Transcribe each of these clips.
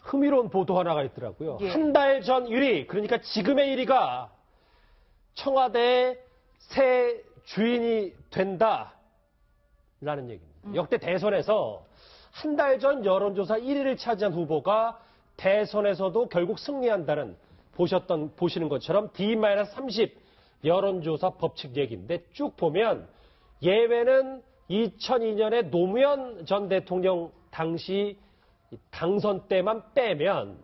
흥미로운 보도 하나가 있더라고요. 예. 한 달 전 1위, 그러니까 지금의 1위가 청와대의 새 주인이 된다라는 얘기입니다. 역대 대선에서 한 달 전 여론조사 1위를 차지한 후보가 대선에서도 결국 승리한다는 보시는 것처럼 D-30 여론조사 법칙 얘기인데 쭉 보면 예외는 2002년에 노무현 전 대통령 당시 당선 때만 빼면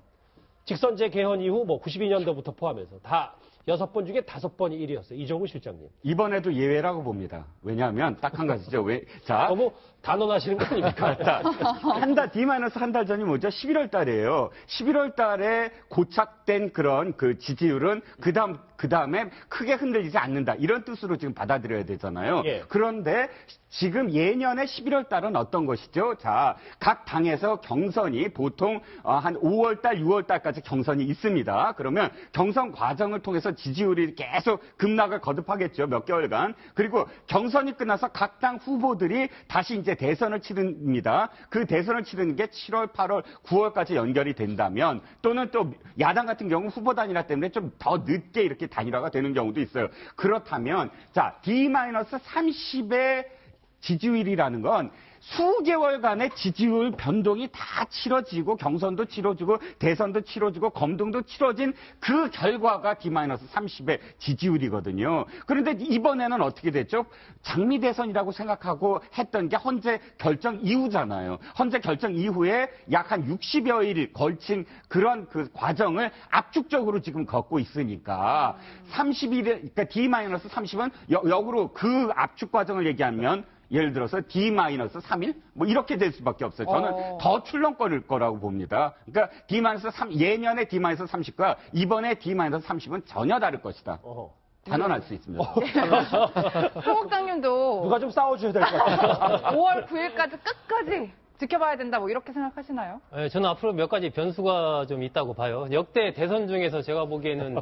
직선제 개헌 이후 92년도부터 포함해서 다 6번 중에 5번이 1위였어요. 이종우 실장님. 이번에도 예외라고 봅니다. 왜냐하면 딱 한 가지죠. 자, 너무 단언하시는 거 아닙니까? 한 달 전이 뭐죠? 11월 달이에요. 11월 달에 고착된 그런 그 지지율은 그 다음에 크게 흔들리지 않는다. 이런 뜻으로 지금 받아들여야 되잖아요. 예. 그런데 지금 예년의 11월 달은 어떤 것이죠? 자, 각 당에서 경선이 보통 한 5월 달, 6월 달까지 경선이 있습니다. 그러면 경선 과정을 통해서 지지율이 계속 급락을 거듭하겠죠. 몇 개월간. 그리고 경선이 끝나서 각 당 후보들이 다시 이제 대선을 치릅니다. 그 대선을 치르는 게 7월, 8월, 9월까지 연결이 된다면 또는 또 야당 같은 경우 후보 단일화 때문에 좀 더 늦게 이렇게 단일화가 되는 경우도 있어요. 그렇다면 자, D-30의 지지율이라는 건 수개월간의 지지율 변동이 다 치러지고 경선도 치러지고 대선도 치러지고 검증도 치러진 그 결과가 D-30의 지지율이거든요. 그런데 이번에는 어떻게 됐죠? 장미 대선이라고 생각하고 했던 게 헌재 결정 이후잖아요. 헌재 결정 이후에 약 한 60여일 걸친 그런 그 과정을 압축적으로 지금 걷고 있으니까 30일, 그러니까 D-30은 역으로 그 압축 과정을 얘기하면 예를 들어서 D-3일? 뭐 이렇게 될 수밖에 없어요. 저는 더 출렁거릴 거라고 봅니다. 그러니까 D-3, 예년의 D-30과 이번에 D-30은 전혀 다를 것이다. 단언할 수 있습니다. 소국장님도 누가 좀 싸워줘야 될 것 같아요. 5월 9일까지 끝까지 지켜봐야 된다, 뭐 이렇게 생각하시나요? 네, 저는 앞으로 몇 가지 변수가 좀 있다고 봐요. 역대 대선 중에서 제가 보기에는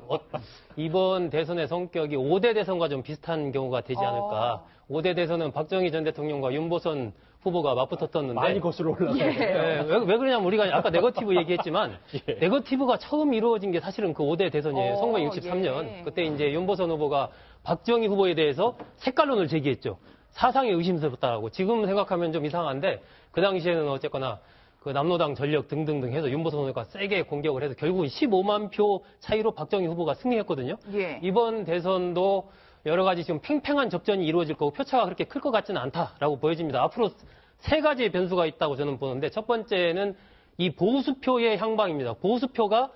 이번 대선의 성격이 5대 대선과 좀 비슷한 경우가 되지 않을까. 5대 대선은 박정희 전 대통령과 윤보선 후보가 맞붙었었는데 많이 거슬러 올라가요. 네, 왜 그러냐면 우리가 아까 네거티브 얘기했지만 네거티브가 처음 이루어진 게 사실은 그 5대 대선이에요. 1963년. 그때 이제 윤보선 후보가 박정희 후보에 대해서 색깔론을 제기했죠. 사상이 의심스럽다고. 지금 생각하면 좀 이상한데 그 당시에는 어쨌거나 그 남로당 전력 등등등 해서 윤보선 후보가 세게 공격을 해서 결국은 15만 표 차이로 박정희 후보가 승리했거든요. 예. 이번 대선도 여러 가지 지금 팽팽한 접전이 이루어질 거고 표차가 그렇게 클 것 같지는 않다라고 보여집니다. 앞으로 3가지의 변수가 있다고 저는 보는데 첫 번째는 이 보수표의 향방입니다. 보수표가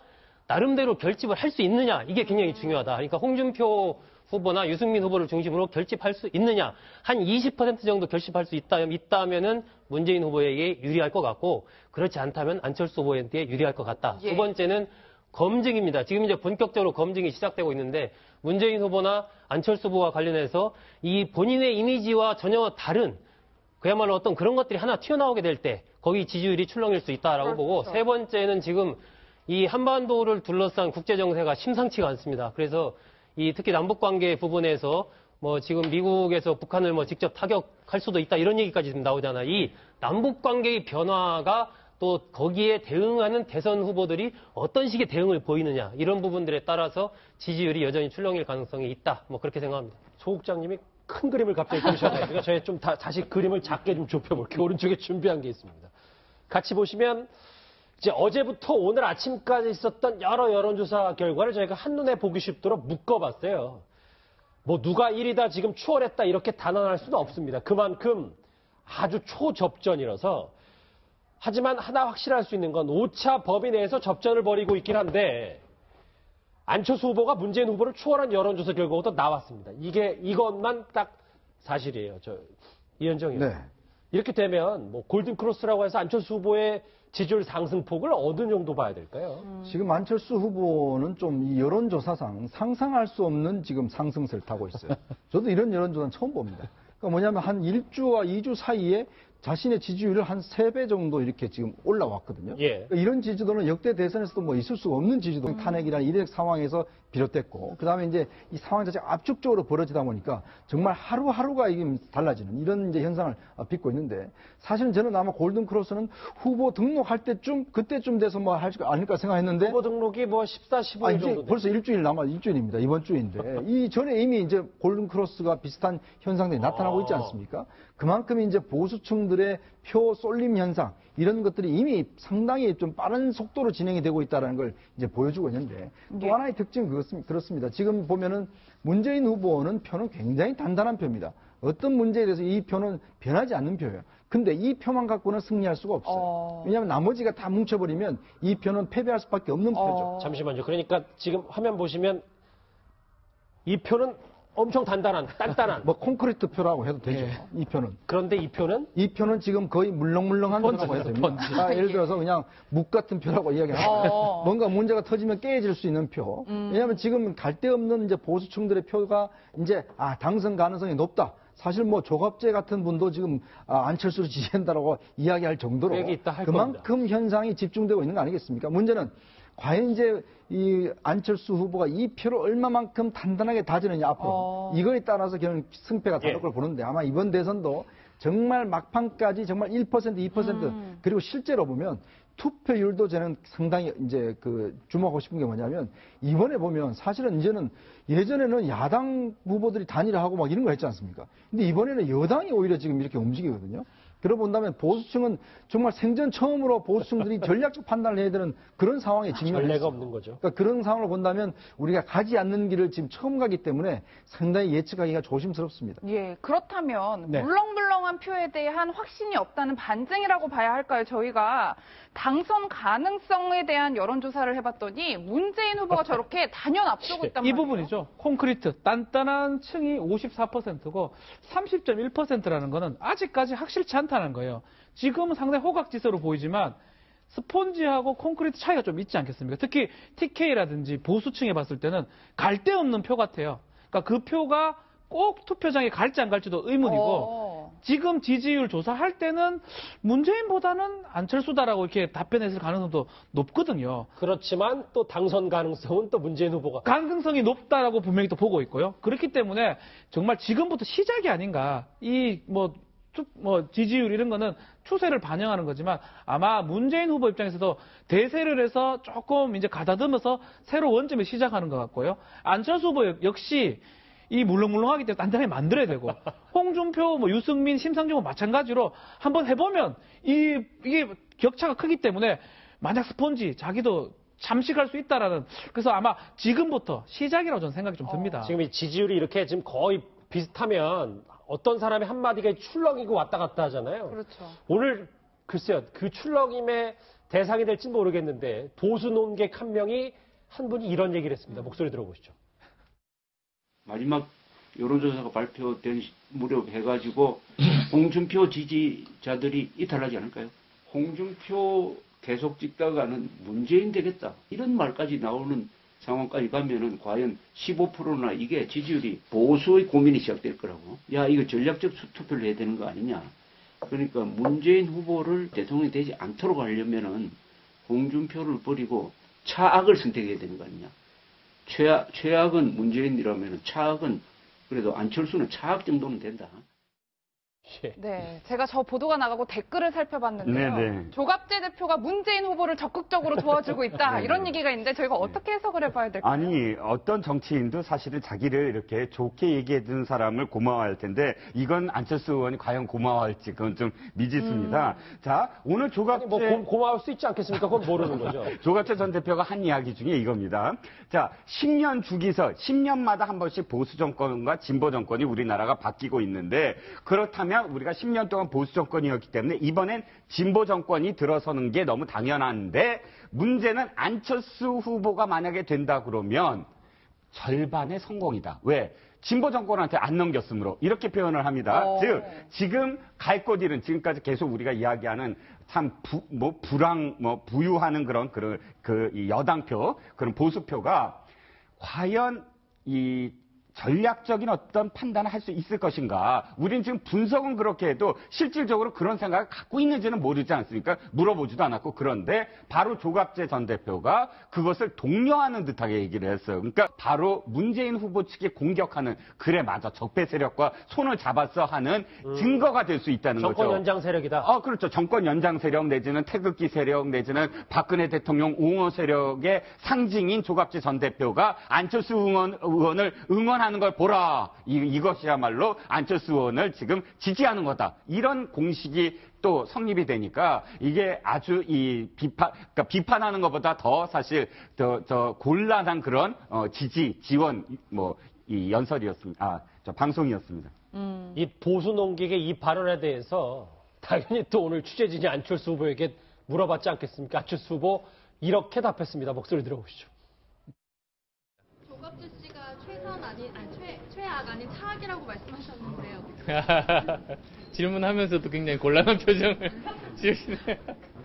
나름대로 결집을 할 수 있느냐 이게 굉장히 중요하다. 그러니까 홍준표 후보나 유승민 후보를 중심으로 결집할 수 있느냐. 한 20% 정도 결집할 수 있다면은 문재인 후보에게 유리할 것 같고 그렇지 않다면 안철수 후보에게 유리할 것 같다. 예. 두 번째는 검증입니다. 지금 이제 본격적으로 검증이 시작되고 있는데 문재인 후보나 안철수 후보와 관련해서 이 본인의 이미지와 전혀 다른 그야말로 어떤 그런 것들이 하나 튀어나오게 될 때 거기 지지율이 출렁일 수 있다라고 보고 세 번째는 지금 이 한반도를 둘러싼 국제 정세가 심상치가 않습니다. 그래서 이 특히 남북 관계 부분에서 뭐 지금 미국에서 북한을 뭐 직접 타격할 수도 있다 이런 얘기까지 지금 나오잖아요. 이 남북 관계의 변화가 또 거기에 대응하는 대선 후보들이 어떤 식의 대응을 보이느냐 이런 부분들에 따라서 지지율이 여전히 출렁일 가능성이 있다. 뭐 그렇게 생각합니다. 소국장님이 큰 그림을 갑자기 그리셨네요. 그러니까 저희 좀 다시 그림을 작게 좀 좁혀볼게요. 오른쪽에 준비한 게 있습니다. 같이 보시면 이제 어제부터 오늘 아침까지 있었던 여러 여론조사 결과를 저희가 한눈에 보기 쉽도록 묶어봤어요. 뭐 누가 1위다 지금 추월했다 이렇게 단언할 수는 없습니다. 그만큼 아주 초접전이라서 하지만 하나 확실할 수 있는 건 5차 범위 내에서 접전을 벌이고 있긴 한데 안철수 후보가 문재인 후보를 추월한 여론조사 결과가 나왔습니다. 이것만 딱 사실이에요. 이현정 의원. 네. 이렇게 되면 뭐 골든크로스라고 해서 안철수 후보의 지지율 상승폭을 어느 정도 봐야 될까요? 지금 안철수 후보는 좀 이 여론조사상 상상할 수 없는 지금 상승세를 타고 있어요. 저도 이런 여론조사는 처음 봅니다. 그러니까 뭐냐면 한 1주와 2주 사이에 자신의 지지율을 한 3배 정도 이렇게 지금 올라왔거든요. 예. 그러니까 이런 지지도는 역대 대선에서도 뭐 있을 수가 없는 지지도 탄핵이라는 이런 상황에서 비롯됐고, 그 다음에 이제 이 상황 자체가 압축적으로 벌어지다 보니까 정말 하루하루가 이게 달라지는 이런 이제 현상을 빚고 있는데, 사실은 저는 아마 골든크로스는 후보 등록할 때쯤, 그때쯤 돼서 뭐 할 수 아닐까 생각했는데, 후보 등록이 뭐 14, 15일 이제 정도 벌써 일주일입니다. 이번 주인데. 이 전에 이미 이제 골든크로스가 비슷한 현상들이 나타나고 있지 않습니까? 그만큼 이제 보수층들의 표 쏠림 현상, 이런 것들이 이미 상당히 좀 빠른 속도로 진행이 되고 있다는 걸 이제 보여주고 있는데, 또 하나의 특징은 그렇습니다. 지금 보면은 문재인 후보는 표는 굉장히 단단한 표입니다. 어떤 문제에 대해서 이 표는 변하지 않는 표예요. 근데 이 표만 갖고는 승리할 수가 없어요. 왜냐하면 나머지가 다 뭉쳐버리면 이 표는 패배할 수밖에 없는 표죠. 잠시만요. 그러니까 지금 화면 보시면 이 표는 엄청 단단한. 뭐 콘크리트 표라고 해도 되죠. 이 표는. 그런데 이 표는 이 표는 지금 거의 물렁물렁한 표라고 해도 됩니다. 예를 들어서 그냥 묵 같은 표라고 이야기하면 뭔가 문제가 터지면 깨질 수 있는 표. 왜냐하면 지금 갈데 없는 이제 보수층들의 표가 이제 당선 가능성이 높다. 사실 뭐 조갑재 같은 분도 지금 안철수를 지지한다라고 이야기할 정도로 그 얘기 이따 할 그만큼 현상이 집중되고 있는 거 아니겠습니까? 문제는 과연 이제 이 안철수 후보가 이 표를 얼마만큼 단단하게 다지느냐 앞으로 이거에 따라서 결국 승패가 다를 걸 보는데, 아마 이번 대선도 정말 막판까지 정말 1%, 2% 그리고 실제로 보면 투표율도 저는 상당히 이제 주목하고 싶은 게 뭐냐면, 이번에 보면 사실은 이제는 예전에는 야당 후보들이 단일화하고 막 이런 거 했지 않습니까? 근데 이번에는 여당이 오히려 지금 이렇게 움직이거든요. 그러고 본다면 보수층은 정말 생전 처음으로 보수층들이 전략적 판단을 해야 되는 그런 상황에 직면했어요. 전례가 없는 거죠. 그러니까 그런 상황을 본다면 우리가 가지 않는 길을 지금 처음 가기 때문에 상당히 예측하기가 조심스럽습니다. 예, 그렇다면 네. 물렁물렁한 표에 대한 확신이 없다는 반증이라고 봐야 할까요? 저희가 당선 가능성에 대한 여론조사를 해봤더니 문재인 후보가 저렇게 단연 앞서고 있단 이 말이에요. 부분이죠. 콘크리트, 단단한 층이 54%고 30.1%라는 거는 아직까지 확실치 않다는 거예요. 지금은 상당히 호각지세로 보이지만 스폰지하고 콘크리트 차이가 좀 있지 않겠습니까? 특히 TK라든지 보수층에 봤을 때는 갈데 없는 표 같아요. 그러니까 그 표가 꼭 투표장에 갈지 안 갈지도 의문이고, 지금 지지율 조사할 때는 문재인보다는 안철수다라고 이렇게 답변했을 가능성도 높거든요. 그렇지만 또 당선 가능성은 또 문재인 후보가 가능성이 높다라고 분명히 또 보고 있고요. 그렇기 때문에 정말 지금부터 시작이 아닌가. 지지율 이런 거는 추세를 반영하는 거지만, 아마 문재인 후보 입장에서도 대세를 해서 조금 이제 가다듬어서 새로 원점에 시작하는 것 같고요. 안철수 후보 역시 이 물렁물렁하기 때문에 단단히 만들어야 되고, 홍준표, 유승민, 심상정은 마찬가지로 한번 해보면 이게 격차가 크기 때문에 만약 스폰지 자기도 잠식할 수 있다라는, 그래서 아마 지금부터 시작이라고 저는 생각이 좀 듭니다. 지금 이 지지율이 이렇게 지금 거의 비슷하면 어떤 사람이 한마디가 출렁이고 왔다 갔다 하잖아요. 그렇죠. 오늘 글쎄요, 그 출렁임의 대상이 될지 모르겠는데 보수 논객 한 명이 한 분이 이런 얘기를 했습니다. 목소리 들어보시죠. 마지막 여론조사가 발표된 무렵 해가지고 홍준표 지지자들이 이탈하지 않을까요? 홍준표 계속 찍다가는 문재인 되겠다, 이런 말까지 나오는 상황까지 가면은 과연 15%나 이게 지지율이 보수의 고민이 시작될 거라고. 야, 이거 전략적 투표를 해야 되는 거 아니냐. 그러니까 문재인 후보를 대통령이 되지 않도록 하려면은 홍준표를 버리고 차악을 선택해야 되는 거 아니냐. 최악은 문재인이라면 차악은 그래도 안철수는 차악 정도는 된다. 네, 제가 저 보도가 나가고 댓글을 살펴봤는데요. 네네. 조갑재 대표가 문재인 후보를 적극적으로 도와주고 있다, 이런 얘기가 있는데 저희가 어떻게 해석을 해봐야 될까요? 아니, 어떤 정치인도 사실은 자기를 이렇게 좋게 얘기해준 사람을 고마워할 텐데, 이건 안철수 의원이 과연 고마워할지 그건 좀 미지수입니다. 자, 오늘 조갑재 고마울 수 있지 않겠습니까? 그건 모르는 거죠. 조갑재 전 대표가 한 이야기 중에 이겁니다. 자, 10년 주기서 10년마다 한 번씩 보수 정권과 진보 정권이 우리나라가 바뀌고 있는데, 그렇다면 우리가 10년 동안 보수 정권이었기 때문에 이번엔 진보 정권이 들어서는 게 너무 당연한데, 문제는 안철수 후보가 만약에 된다 그러면 절반의 성공이다. 왜? 진보 정권한테 안 넘겼으므로 이렇게 표현을 합니다. 즉 지금 갈 곳 잃은, 지금까지 계속 우리가 이야기하는 참 부유하는 그런 이 여당표, 그런 보수표가 과연 이 전략적인 어떤 판단을 할 수 있을 것인가? 우린 지금 분석은 그렇게 해도 실질적으로 그런 생각을 갖고 있는지는 모르지 않습니까? 물어보지도 않았고. 그런데 바로 조갑재 전 대표가 그것을 독려하는 듯하게 얘기를 했어요. 그러니까 바로 문재인 후보 측이 공격하는, 그래 맞아, 적폐 세력과 손을 잡았어 하는 증거가 될 수 있다는 거죠. 정권 연장 세력이다. 그렇죠. 정권 연장 세력 내지는 태극기 세력 내지는 박근혜 대통령 옹호 세력의 상징인 조갑재 전 대표가 안철수 의원을 응원하는 걸 보라. 이것이야말로 안철수 의원을 지금 지지하는 거다. 이런 공식이 또 성립이 되니까 이게 아주 이 그러니까 비판하는 것보다 더 사실 더 곤란한 그런 지지, 지원 이 연설이었습니다. 방송이었습니다. 이 보수 농객의 이 발언에 대해서 당연히 또 오늘 취재진이 안철수 후보에게 물어봤지 않겠습니까? 안철수 후보 이렇게 답했습니다. 목소리 들어보시죠. 조갑재 씨가 최악 아닌 차악이라고 말씀하셨는데요. 질문하면서도 굉장히 곤란한 표정을 지으시네요.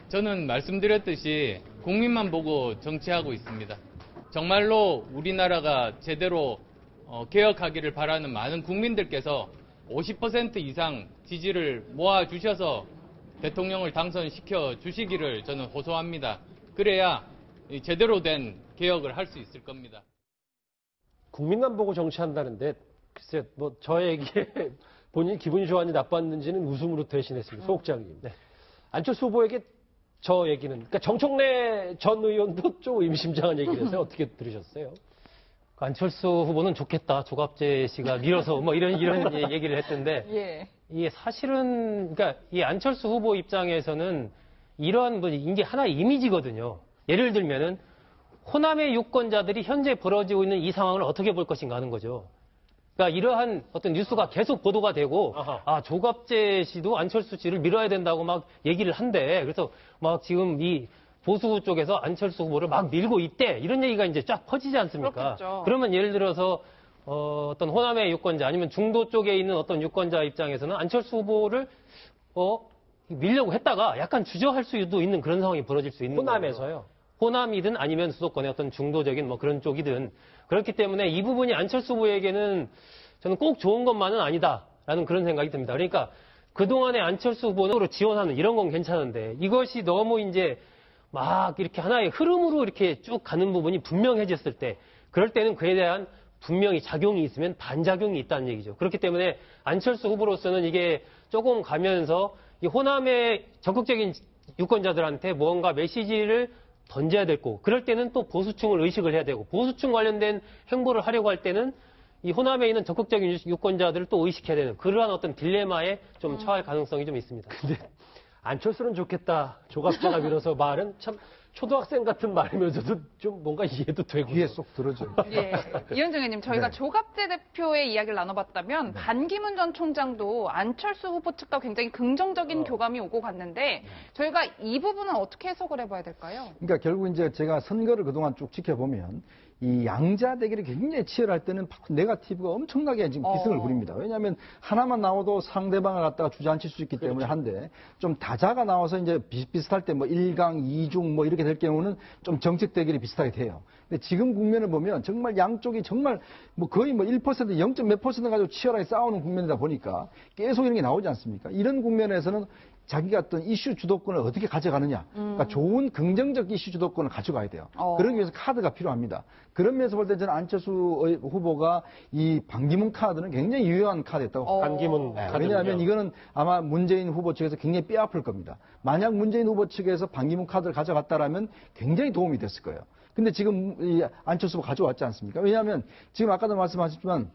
저는 말씀드렸듯이 국민만 보고 정치하고 있습니다. 정말로 우리나라가 제대로 개혁하기를 바라는 많은 국민들께서 50% 이상 지지를 모아주셔서 대통령을 당선시켜 주시기를 저는 호소합니다. 그래야 제대로 된 개혁을 할 수 있을 겁니다. 국민만 보고 정치한다는데 글쎄 저에게 본인 기분이 좋았는지 나빴는지는 웃음으로 대신했습니다. 소극장님. 네. 안철수 후보에게 저 얘기는, 그러니까 정청래 전 의원도 좀 의미심장한 얘기를 해서 어떻게 들으셨어요? 안철수 후보는 좋겠다. 조갑재 씨가 밀어서 이런 얘기를 했던데 예. 이게 사실은 그러니까 이 안철수 후보 입장에서는 이런 이게 하나의 이미지거든요. 예를 들면은 호남의 유권자들이 현재 벌어지고 있는 이 상황을 어떻게 볼 것인가 하는 거죠. 그러니까 이러한 어떤 뉴스가 계속 보도가 되고 조갑재 씨도 안철수 씨를 밀어야 된다고 막 얘기를 한대. 그래서 막 지금 이 보수 쪽에서 안철수 후보를 막 밀고 있대. 이런 얘기가 이제 쫙 퍼지지 않습니까? 그렇겠죠. 그러면 예를 들어서 어떤 호남의 유권자 아니면 중도 쪽에 있는 어떤 유권자 입장에서는 안철수 후보를 밀려고 했다가 약간 주저할 수도 있는 그런 상황이 벌어질 수 있는 거예요. 호남에서요. 호남이든 아니면 수도권의 어떤 중도적인 그런 쪽이든 그렇기 때문에 이 부분이 안철수 후보에게는 저는 꼭 좋은 것만은 아니다라는 그런 생각이 듭니다. 그러니까 그동안에 안철수 후보로 지원하는 이런 건 괜찮은데 이것이 너무 이제 막 이렇게 하나의 흐름으로 이렇게 쭉 가는 부분이 분명해졌을 때 그럴 때는 그에 대한 분명히 작용이 있으면 반작용이 있다는 얘기죠. 그렇기 때문에 안철수 후보로서는 이게 조금 가면서 이 호남의 적극적인 유권자들한테 뭔가 메시지를 던져야 될 거고 그럴 때는 또 보수층을 의식을 해야 되고 보수층 관련된 행보를 하려고 할 때는 이 호남에 있는 적극적인 유권자들을 또 의식해야 되는 그러한 어떤 딜레마에 좀 처할 가능성이 좀 있습니다. 근데 안철수는 좋겠다. 조갑재가 밀어서 말은 참 초등학생 같은 말이면서도 좀 뭔가 이해도 되고. 귀에 쏙 들어줘요. 예. 이현정 의원님, 저희가 네. 조갑재 대표의 이야기를 나눠봤다면 반기문 전 총장도 안철수 후보 측과 굉장히 긍정적인 교감이 오고 갔는데 저희가 이 부분은 어떻게 해석을 해봐야 될까요? 그러니까 결국 이제 제가 선거를 그동안 쭉 지켜보면 이 양자 대결이 굉장히 치열할 때는 네거티브가 엄청나게 지금 기승을 부립니다. 왜냐하면 하나만 나와도 상대방을 갖다가 주저앉힐 수 있기 때문에 한데 좀 다자가 나와서 이제 비슷비슷할 때 1강, 2중 이렇게 될 경우는 좀 정책 대결이 비슷하게 돼요. 근데 지금 국면을 보면 정말 양쪽이 정말 거의 1%, 0. 몇 % 가지고 치열하게 싸우는 국면이다 보니까 계속 이런 게 나오지 않습니까? 이런 국면에서는 자기가 어떤 이슈 주도권을 어떻게 가져가느냐. 그러니까 좋은 긍정적 이슈 주도권을 가져가야 돼요. 그러기 위해서 카드가 필요합니다. 그런 면에서 볼 때 저는 안철수 후보가 이 반기문 카드는 굉장히 유효한 카드였다고. 반기문 네, 카드는요. 왜냐하면 이거는 아마 문재인 후보 측에서 굉장히 뼈아플 겁니다. 만약 문재인 후보 측에서 반기문 카드를 가져갔다라면 굉장히 도움이 됐을 거예요. 근데 지금 이 안철수 후보 가져왔지 않습니까? 왜냐하면 지금 아까도 말씀하셨지만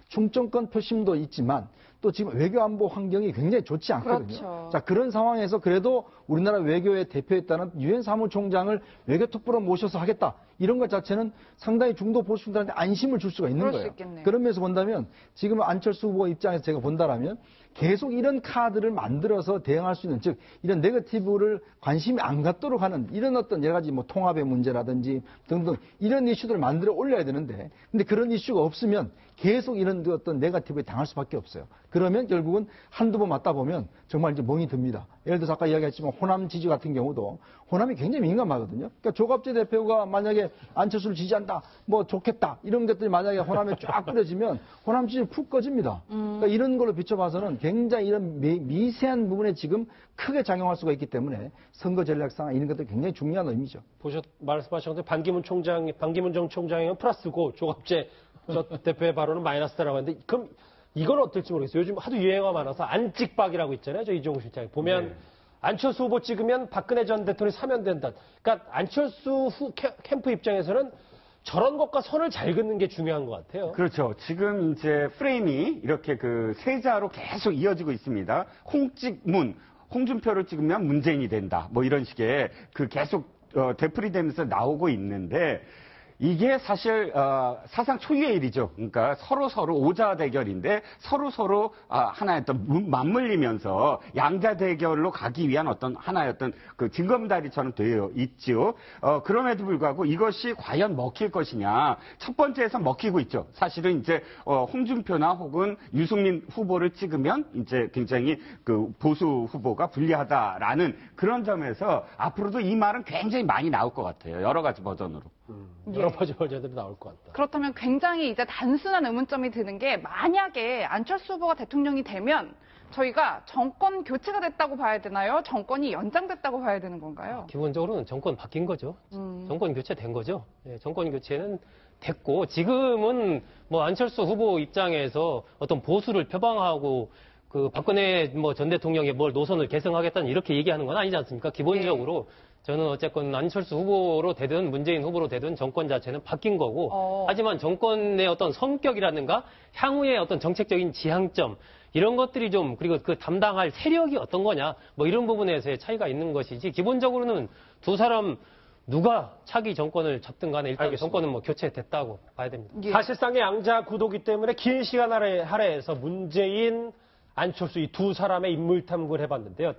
충청권 표심도 있지만 또 지금 외교 안보 환경이 굉장히 좋지 않거든요. 그렇죠. 자, 그런 상황에서 그래도 우리나라 외교의 대표였다는 유엔 사무총장을 외교특보로 모셔서 하겠다. 이런 것 자체는 상당히 중도 보수들한테 안심을 줄 수가 있는 그럴 수 거예요. 있겠네요. 그런 면에서 본다면 지금 안철수 후보 입장에서 제가 본다라면 계속 이런 카드를 만들어서 대응할 수 있는, 즉 이런 네거티브를 관심이 안 갖도록 하는 이런 어떤 여러 가지 뭐 통합의 문제라든지 등등 이런 이슈들을 만들어 올려야 되는데, 근데 그런 이슈가 없으면 계속 이런 어떤 네거티브에 당할 수밖에 없어요. 그러면 결국은 한두 번 맞다 보면 정말 이제 멍이 듭니다. 예를 들어서 아까 이야기했지만 호남 지지 같은 경우도 호남이 굉장히 민감하거든요. 그러니까 조갑재 대표가 만약에 안철수를 지지한다, 뭐 좋겠다 이런 것들이 만약에 호남에 쫙 뿌려지면 호남 지지 푹 꺼집니다. 그러니까 이런 걸로 비춰봐서는 굉장히 이런 미세한 부분에 지금 크게 작용할 수가 있기 때문에 선거 전략상 이런 것들 굉장히 중요한 의미죠. 말씀하신 것처럼 반기문 전 총장은 플러스고 조갑재 대표의 발언은 마이너스다라고 하는데, 그럼 이건 어떨지 모르겠어요. 요즘 하도 유행어가 많아서 안찍박이라고 있잖아요. 저 이종우 실장이. 보면 안철수 후보 찍으면 박근혜 전 대통령이 사면된다. 그러니까 안철수 캠프 입장에서는 저런 것과 선을 잘 긋는 게 중요한 것 같아요. 그렇죠. 지금 이제 프레임이 이렇게 그 세자로 계속 이어지고 있습니다. 홍찍문, 홍준표를 찍으면 문재인이 된다. 뭐 이런 식의 그 계속 되풀이되면서 나오고 있는데, 이게 사실 사상 초유의 일이죠. 그러니까 서로 오자 대결인데 서로 하나의 어떤 맞물리면서 양자 대결로 가기 위한 어떤 하나의 어떤 그 징검다리처럼 되어 있죠. 그럼에도 불구하고 이것이 과연 먹힐 것이냐. 첫 번째에서 먹히고 있죠. 사실은 이제 홍준표나 혹은 유승민 후보를 찍으면 이제 굉장히 그 보수 후보가 불리하다라는 그런 점에서 앞으로도 이 말은 굉장히 많이 나올 것 같아요. 여러 가지 버전으로. 여러 가지 버전들이 나올 것 같다. 그렇다면 굉장히 이제 단순한 의문점이 드는 게, 만약에 안철수 후보가 대통령이 되면 저희가 정권 교체가 됐다고 봐야 되나요? 정권이 연장됐다고 봐야 되는 건가요? 기본적으로는 정권 바뀐 거죠. 정권 교체된 거죠. 예, 정권 교체는 됐고, 지금은 뭐 안철수 후보 입장에서 어떤 보수를 표방하고 그 박근혜 뭐 전 대통령의 뭘 노선을 계승하겠다는 이렇게 얘기하는 건 아니지 않습니까? 기본적으로 저는 어쨌건 안철수 후보로 되든 문재인 후보로 되든 정권 자체는 바뀐 거고, 하지만 정권의 어떤 성격이라든가 향후의 어떤 정책적인 지향점 이런 것들이 좀, 그리고 그 담당할 세력이 어떤 거냐 뭐 이런 부분에서의 차이가 있는 것이지, 기본적으로는 두 사람 누가 차기 정권을 잡든 간에 일단 알겠습니다. 정권은 뭐 교체됐다고 봐야 됩니다. 예. 사실상의 양자 구도기 때문에 긴 시간 할애해서 문재인, 안철수 이 두 사람의 인물 탐구를 해봤는데요.